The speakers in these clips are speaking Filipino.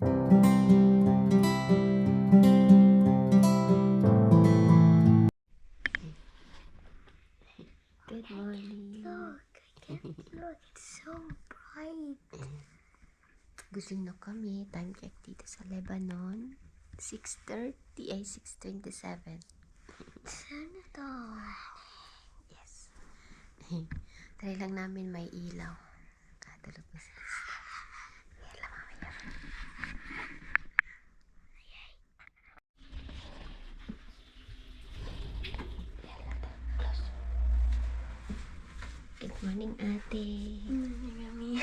Good morning. Look, I can't look. It's so bright. Gising na kami. Time check dito sa Lebanon. 6:30 ay 6:27. Senator. Yes. Try lang namin may ilaw. Katulog na si Krista. Ilaw mamaya. Good morning, ate. Yummy.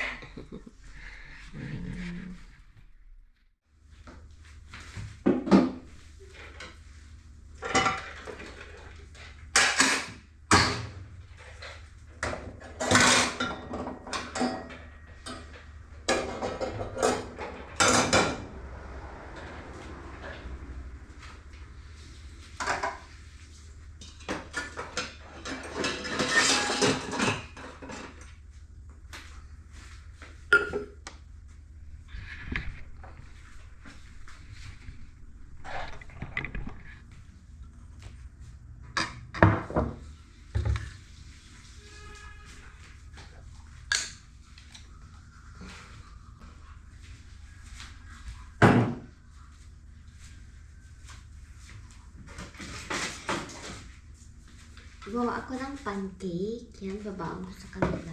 Gawa ako ng pancake. Yan, babaan ko sa kanila.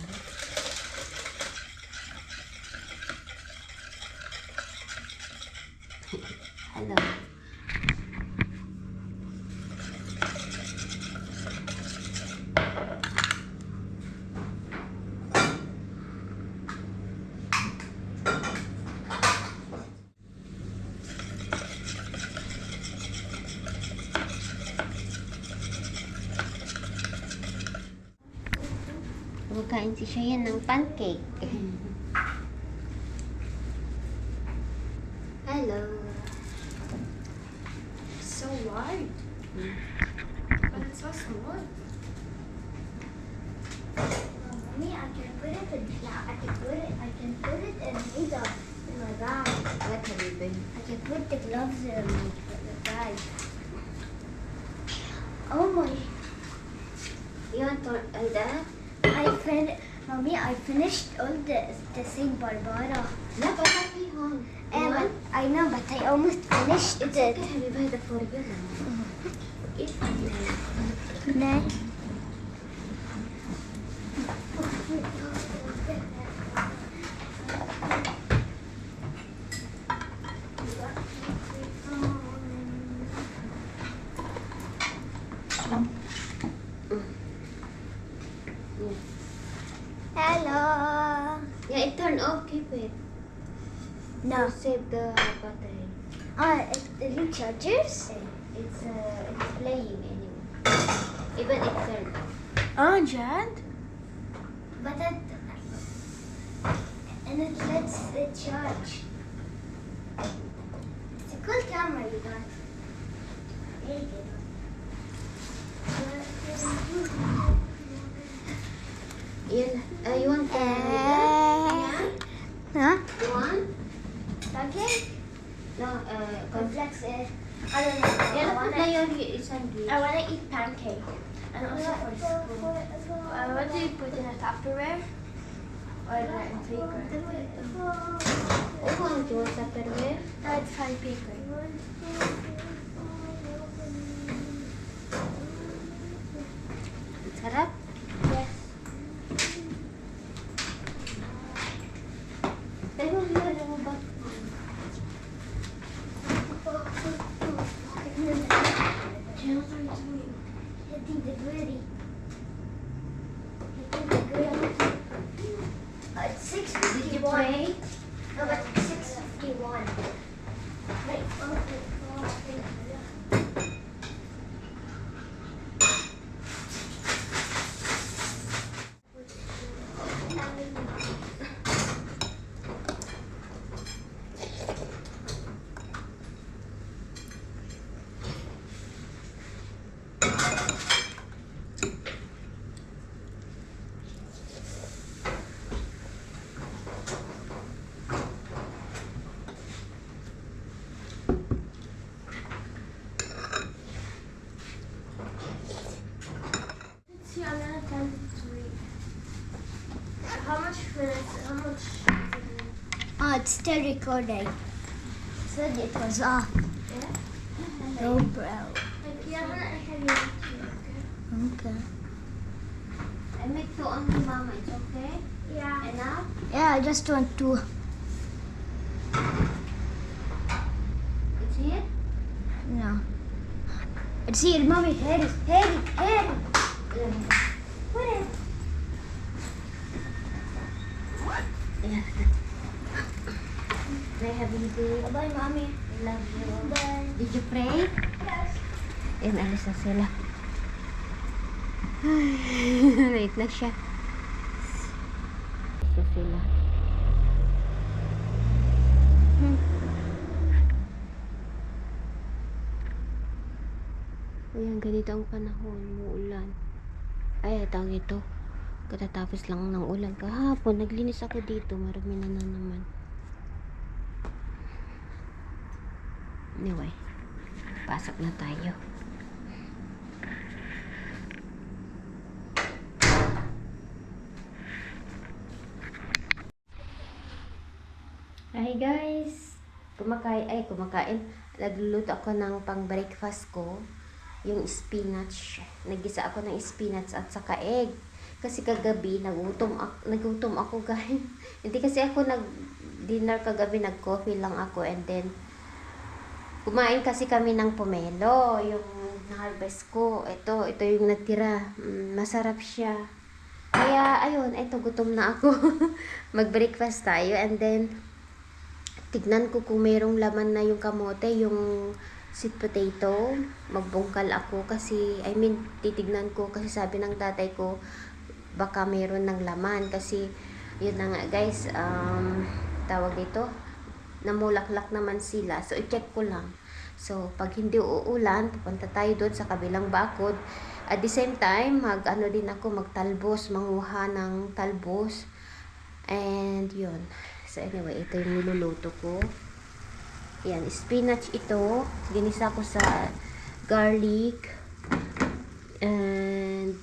Hello. Kumakain si Cheyenne ng pancake. Hello. So wide. But it's so small. Mommy, I can put it in I can put it in my bag. What have you been? I can put the gloves in my bag. Oh my. You want to that? Mommy, I finished all the Saint Barbara. No, but happy home. I know, but I almost finished It's it. okay, we buy the for you now. Eat it. No. Hello. Yeah, it turned off. Keep it. No. Save the battery. The rechargers? It's playing anyway. Even it turned off. Oh, Jad? But and it lets it charge. It's a cool camera you got. Very good. You want Huh? You want? Okay. No, Complex. I don't know. I I wanna eat pancake. And also for school. What do you put in a Tupperware? Or in paper? want to Tupperware. No, it's fine paper. Sarap. Yes. Pero mo ba? Hitting the gritty. It's 6:51. Did you pray? No, but it's 6:51. Wait, okay. it's still recording. Said it was off. No, bro. Okay. I make two only, Mama. It's okay? Yeah. Enough? Yeah, I just want to. It's here? No. It's here, mommy. Here. Put it. Yeah. May happy day. Bye, mommy. I love you. Bye. Did you pray? Yes. Ayan, alis na sila. Wait na siya. Alis na sila. Ayan, ganito ang panahon. Muulan. Ay, tawag ito. Katatapos lang ng ulan. Kahapon, naglinis ako dito. Marami na naman. Anyway, pasok na tayo. Hi guys! Kumakain. Nagluluto ako ng pang breakfast ko. Yung spinach. Nagisa ako ng spinach at saka egg. Kasi kagabi, nagutom ako guys. Hindi kasi ako nag-dinner kagabi, nag-coffee lang ako. And then, kumain kasi kami ng pomelo. Yung na-harvest ko. Ito yung natira. Masarap siya. Kaya, ayun, ito, gutom na ako. Mag-breakfast tayo. And then, tignan ko kung merong laman na yung kamote, yung sweet potato. Magbungkal ako kasi, titignan ko kasi sabi ng tatay ko, baka meron ng laman. Kasi, yun na nga guys, tawag dito, namulaklak naman sila. So, i-check ko lang. So, pag hindi uulan, pupunta tayo doon sa kabilang bakod. At the same time, magtalbos, manguha ng talbos. And, yun. So, anyway, ito yung niluluto ko. Yan, spinach ito. Ginisa ko sa garlic. And,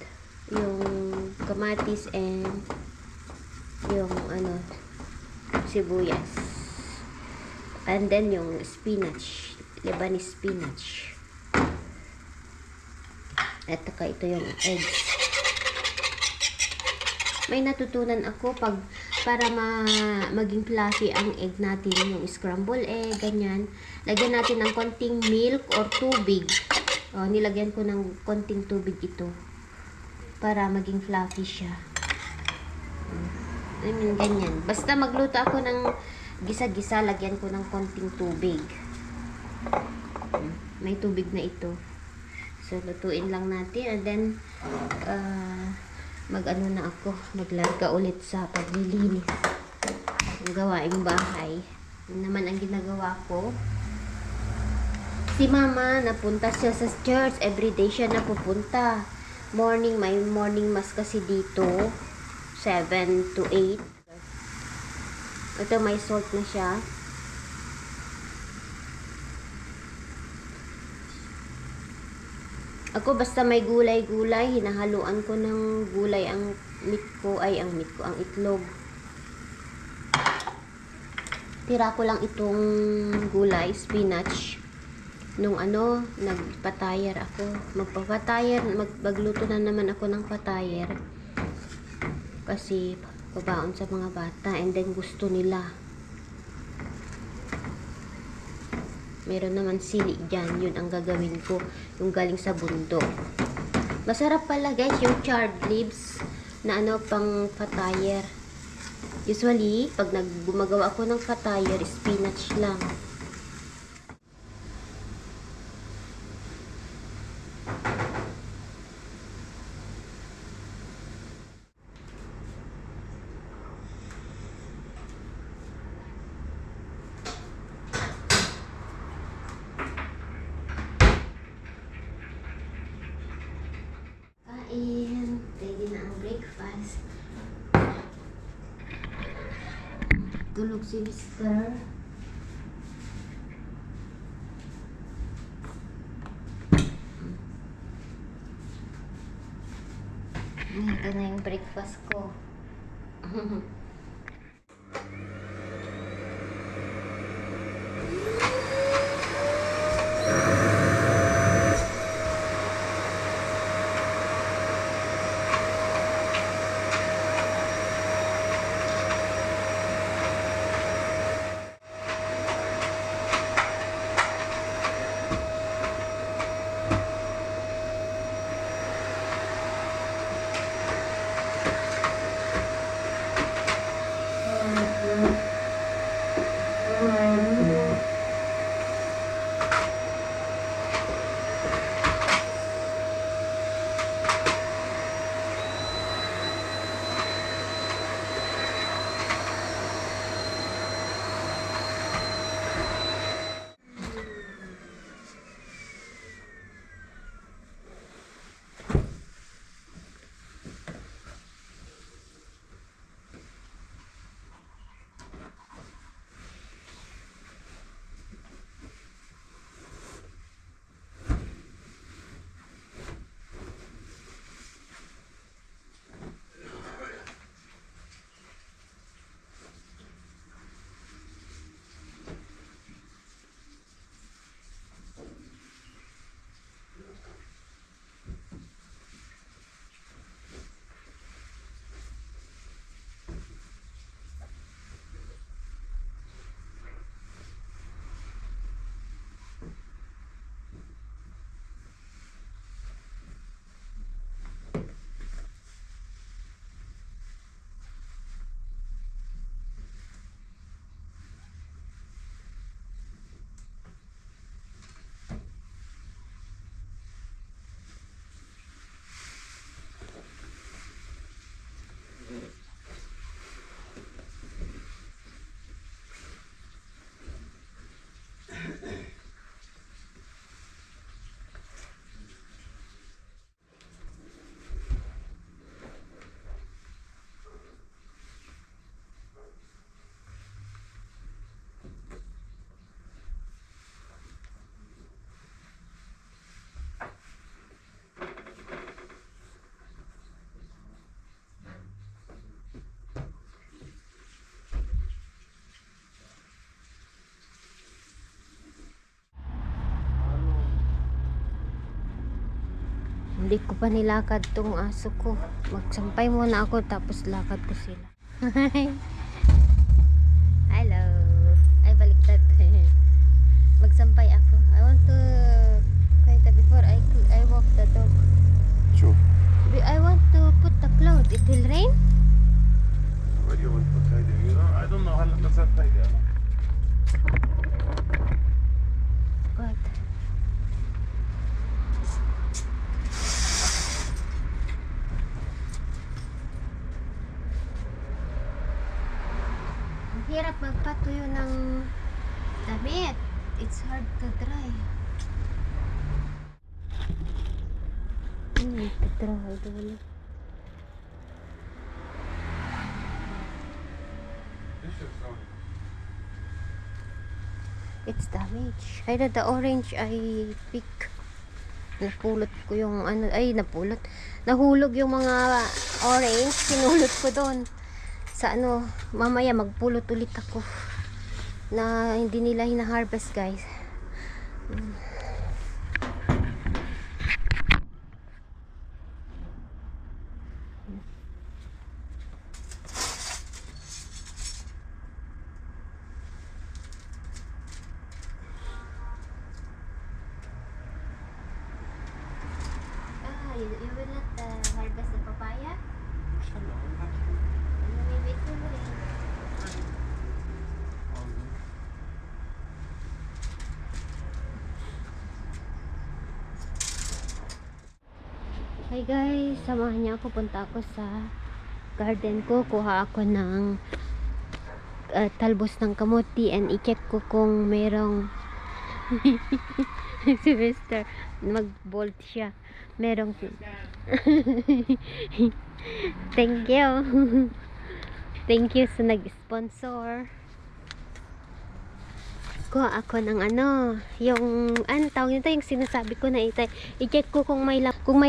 yung kamatis and yung, sibuyas. And then, yung spinach. Lebanese spinach. At saka ito yung eggs. May natutunan ako para maging fluffy ang egg natin, yung scramble egg, ganyan. Lagyan natin ng konting milk or tubig. Nilagyan ko ng konting tubig ito para maging fluffy siya. Ganyan. Basta magluto ako ng gisa-gisa, lagyan ko ng konting tubig. May tubig na ito. So, lutuin lang natin. And then, maglarga ulit sa paglilinis. Ang gawaing bahay. Yun naman ang ginagawa ko. Si mama, napunta siya sa church. Everyday siya napupunta. May morning mass kasi dito. 7 to 8. Ito, may salt na siya. Ako basta may gulay-gulay, hinahaluan ko ng gulay ang ang itlog. Tira ko lang itong gulay, spinach. Nung nagpatayer ako. Magluto na naman ako ng patayer. Kasi pabaon sa mga bata and then gusto nila. Meron naman sili dyan. Yun ang gagawin ko. Yung galing sa bundok. Masarap pala guys yung charred leaves na pang patayer. Usually, pag gumagawa ako ng patayer, spinach lang. Ready na ang breakfast. Tulog si Mr. Ito na yung breakfast ko. Hindi ko pa nilakad tong aso ko. Magsampay muna ako tapos lakad ko sila. Hello. Ay, baliktad. Magsampay ako. I want to before I walk the dog. شوف I want to put the clothes. It will rain? Where do you want to put هيدي? You know, I don't know هلا نزلت هيدي أنا. God. Ang hirap magpatuyo ng damit. It's hard to dry. To dry doon. This is only. It's damaged. Ay, the orange ay pick. Napulot ko yung ano, ay napulot. Nahulog yung mga orange. Sinulot ko doon. Sa ano, mamaya magpulot ulit ako. Na hindi nila hina-harvest, guys. You will not harvest the papaya? Maybe it will rain. Hi guys, samahan niyo ako. Punta ako sa garden ko. Kuha ako ng talbos ng kamuti and i-check ko kung merong si Mr. mag-bolt siya. Merong thank you. Thank you sa nag-sponsor. Kuha ako ng ano, yung tawag nito, yung sinasabi ko na i-check ko kung may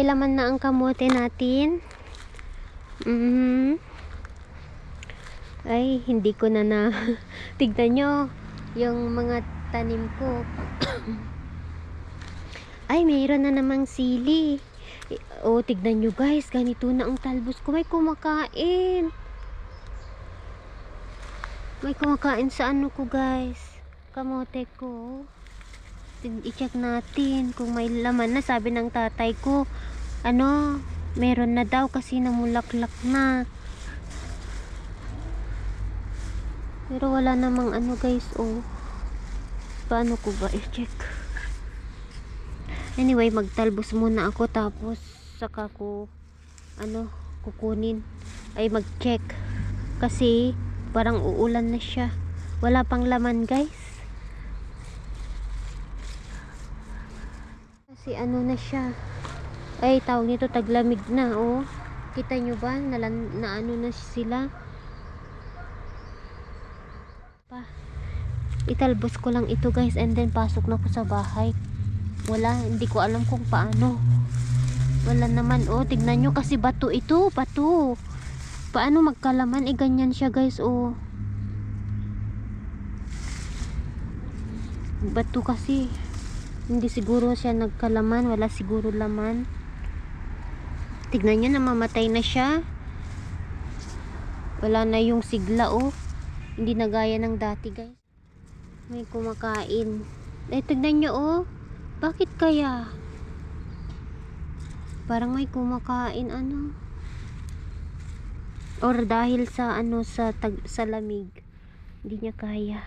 laman na ang kamote natin. Ay, hindi ko na tignan nyo yung mga tanim ko. Ay, mayroon na namang sili. O, tignan nyo guys, ganito na ang talbos ko. May kumakain. May kumakain sa ano ko guys, kamote ko. I-check natin kung may laman na. Sabi ng tatay ko, ano, meron na daw kasi namulaklak na. Pero wala namang ano guys, oh. Paano ko ba i-check? Anyway, magtalbos muna ako tapos saka ko kukunin ay mag-check kasi parang uulan na siya. Wala pang laman, guys. Kasi ano na siya. Ay, tawag nito taglamig na, oh. Kita nyo ba? Na ano na sila. Italbos ko lang ito, guys, and then pasok na ko sa bahay. Wala, hindi ko alam kung paano. Wala naman, oh, tignan nyo kasi bato ito, bato. Paano magkalaman? Ganyan siya guys, oh. Bato kasi. Hindi siguro siya nagkalaman, wala siguro laman. Tignan nyo, namamatay na siya. Wala na yung sigla, oh. Hindi na gaya ng dati guys. May kumakain. Tignan nyo, oh. Bakit kaya? Parang may kumakain ano. Or dahil sa ano sa lamig. Hindi niya kaya.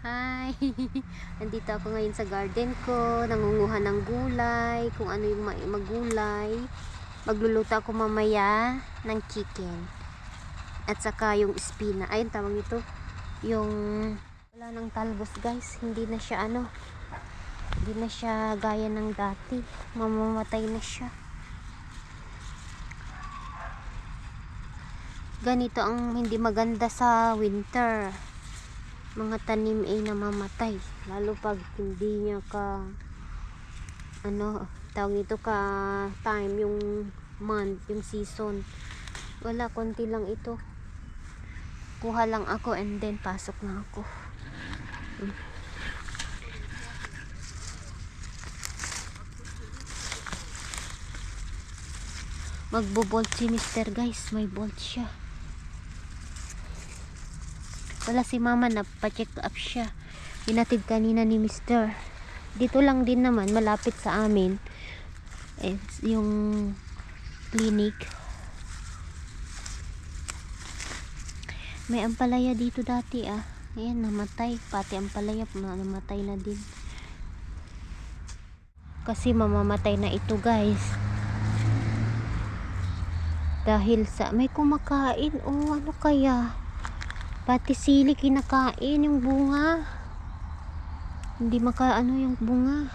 Hi. Nandito ako ngayon sa garden ko, nangunguha ng gulay, kung ano yung magulay. Magluluto ako mamaya ng chicken. At saka yung spina. Ayun tawag nito. Yung wala nang talbos guys, hindi na siya hindi na siya gaya ng dati, mamamatay na siya. Ganito ang hindi maganda sa winter, mga tanim ay namamatay, lalo pag hindi niya tawag nito ka time, yung month, yung season. Wala, konti lang ito. Kuha lang ako and then pasok na ako. magbo-bolt si Mr. guys. May bolt siya. Wala si mama na pa-check up siya. Inatid kanina ni Mr. Dito lang din naman, malapit sa amin. Yung clinic. May ampalaya dito dati ah. Ayan, namatay. Pati ampalaya namatay na din. Kasi mamamatay na ito guys. Dahil sa may kumakain. Oh, ano kaya? Pati sili kinakain yung bunga. Hindi makaano yung bunga.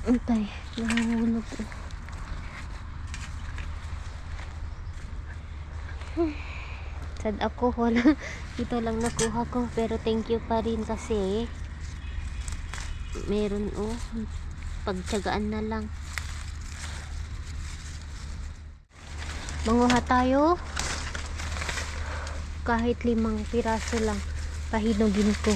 Antay, nahulog ko. Sad ako, wala. Ito lang nakuha ko. Pero thank you pa rin kasi meron pagtyagaan na lang. Manguha tayo kahit 5 piraso lang, pahinugin ko.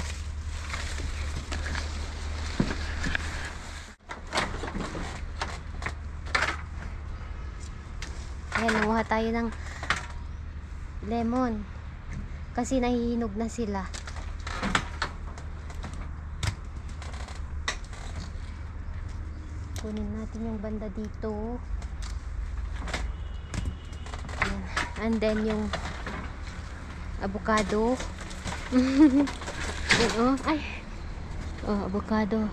Ayan, manguha tayo ng lemon kasi nahihinog na sila. Kunin natin yung banda dito. And then yung avocado. Ay. Oh, avocado.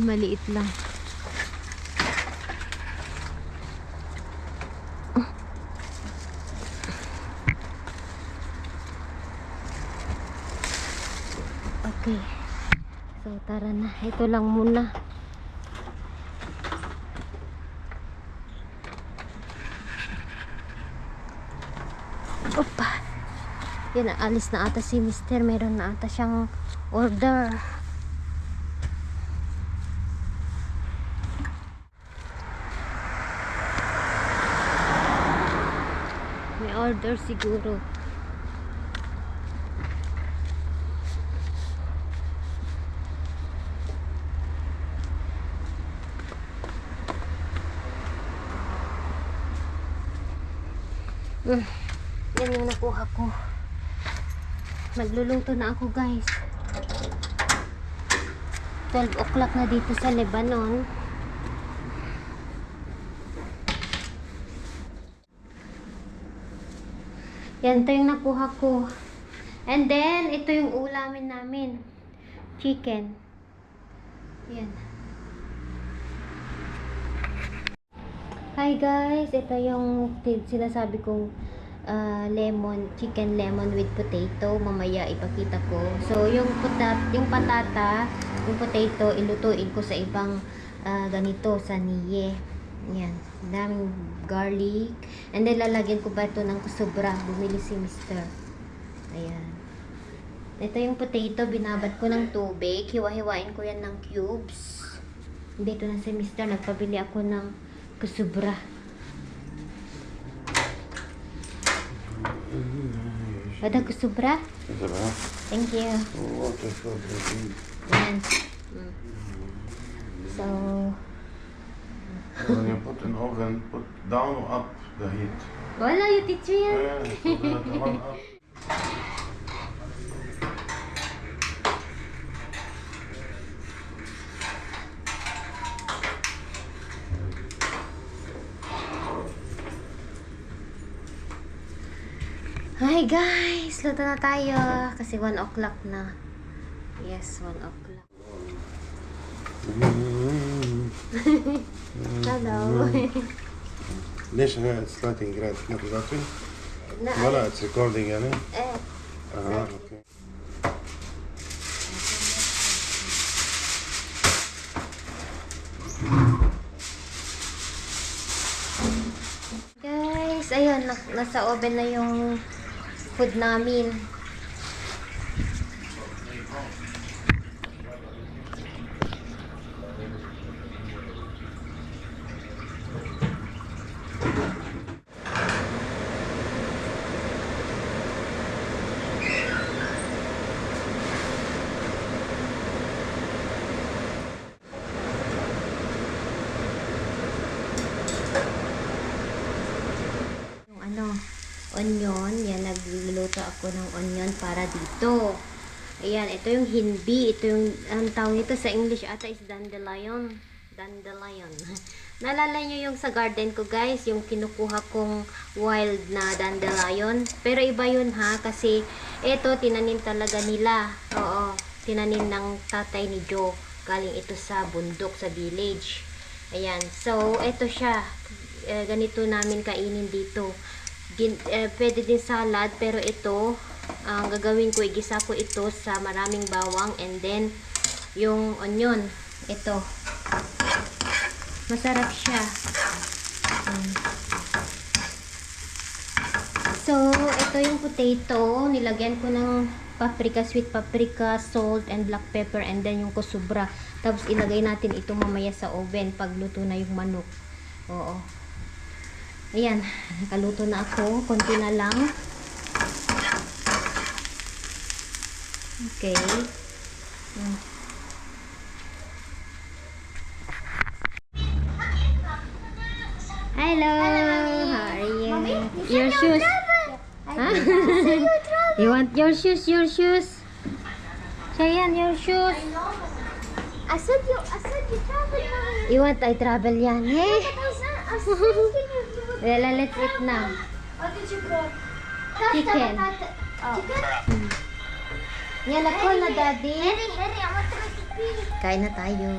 Maliit lang. Okay. So, tara na. Ito lang muna. Opa. Yan, alis na ata si Mr. Meron na ata siyang order. Order siguro. Yan yung nakuha ko. Magluluto na ako guys. 12 o'clock na dito sa Lebanon. Yan, ito yung nakuha ko. And then, ito yung ulamin namin. Chicken. Yan. Hi guys, ito yung sinasabi kong chicken lemon with potato. Mamaya ipakita ko. So, yung patata, yung potato, ilutuin ko sa ibang ganito, sa niye. Yan, daming garlic. And then lalagyan ko ba ito ng kusubra. Bumili si Mr. Ayan. Ito yung potato, binabad ko ng tubig. Hiwa-hiwain ko yan ng cubes. Dito na si Mr. Nagpabili ako ng kusubra. Ada kusubra? Thank you. Yan. So, When you put in oven, put down or up the heat. wala yung teacher yan. Yeah, so that the one up. Hi guys! Luto na tayo. Kasi 1 o'clock na. Yes, 1 o'clock. Hello. ليش هنا ستارتنج جراند ما تقدرتي؟ Na, ولا اتس ريكوردينج يعني؟ اوكي. guys, ayun, nasa oven na yung food namin. onion. Yan, nagluluto ako ng onion para dito. Ayan, ito yung hinbi. Ito yung, ang tawag nito sa English ata is dandelion. Dandelion. Naalala nyo yung sa garden ko guys, yung kinukuha kong wild na dandelion. Pero iba yun ha, kasi ito tinanim talaga nila. Oo, tinanim ng tatay ni Joe. Galing ito sa bundok, sa village. Ayan, so ito siya. Ganito namin kainin dito. Pwede din salad, pero ito, ang gagawin ko, igisa ko ito sa maraming bawang and then yung onion. Ito. Masarap siya. So, ito yung potato. Nilagyan ko ng paprika, sweet paprika, salt, and black pepper, and then yung kusubra. Tapos, ilagay natin ito mamaya sa oven pag luto na yung manok. Oo. Ayan. Nakaluto na ako. Konti na lang. Okay. Hello. How are you? Your shoes. Huh? You want your shoes? Your shoes. Cheyenne, your shoes. I said you traveled, mommy. You want I travel yan? Hey. I was thinking you would. Let's eat now. What did you cook? Chicken. Chicken? Yan na call na daddy. Harry, I want to make it. Kain na tayo.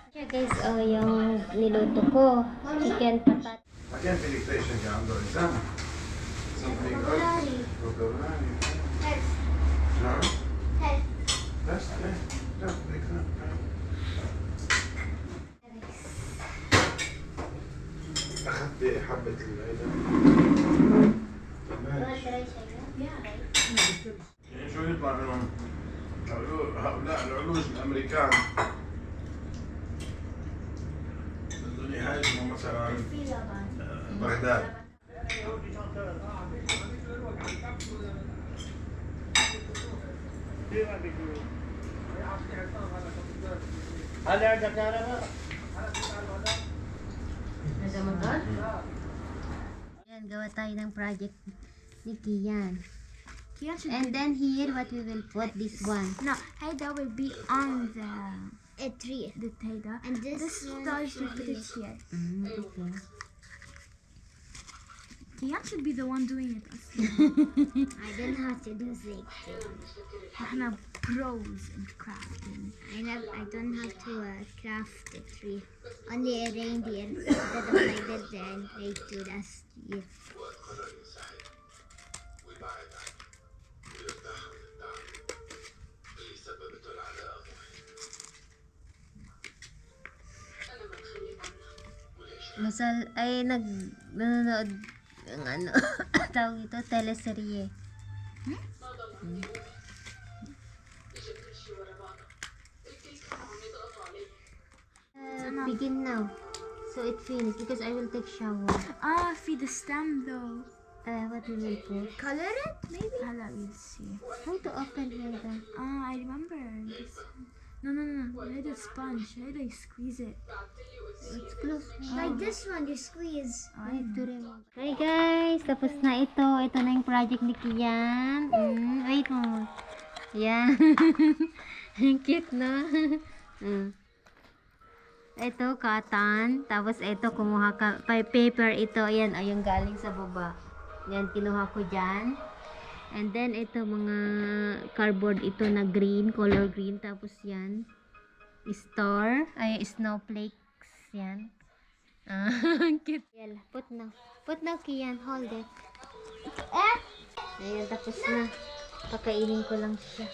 Siya guys, oh, yung niluto ko. Chicken patat. مكان في ستيشن كان عنده إنسان. وكوراني. نعم. بس لا أخذت حبة العيدة. يعني شو يطلع منهم هؤلاء العلوج الأمريكان بدهم يهاجموا مثلا بغداد. Yan, gawa tayo ng project ni Kian. Kian should And then here, what we will put this one. No, Haida will be on the tree. the Haida. And this one star should put it here. Okay. Kian should be the one doing it. I don't have to do things. احنا pros in crafting. I don't have to craft a tree. Only a reindeer that I did and they do last year. Masal ay nanonood ng ano tawag ito teleserye. Begin now. So it finished because I will take shower. Feed the stem though. What we will put? Color it? Maybe? We'll see. How to open here then? I remember this. No. Let it sponge. Let it squeeze it. It's close. Like this one, you squeeze. Hi guys, tapos na ito. Ito na yung project ni Kian. Wait mo. Yan. Cute, no? Ito, cotton. Tapos ito, kumuha ka. Paper ito. Ayan, yung galing sa baba. Yan, kinuha ko dyan. And then, ito, mga cardboard ito na green. Color green. Tapos yan. Star. Ay, snowflakes. Yan. Cute. Yan, put now. Put now, Kian. Hold it. Ayan, tapos na. Pakainin ko lang siya.